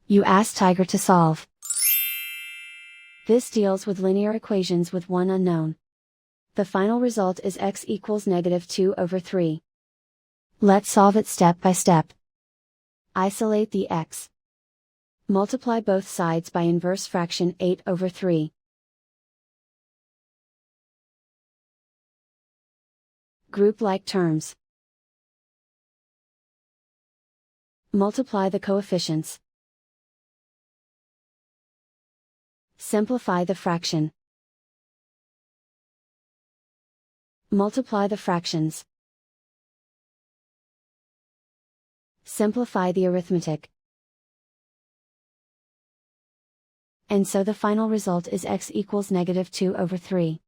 You ask Tiger to solve. This deals with linear equations with one unknown. The final result is x equals -2/3. Let's solve it step by step. Isolate the x. Multiply both sides by inverse fraction 8/3. Group like terms. Multiply the coefficients. Simplify the fraction. Multiply the fractions. Simplify the arithmetic. And so the final result is x equals -2/3.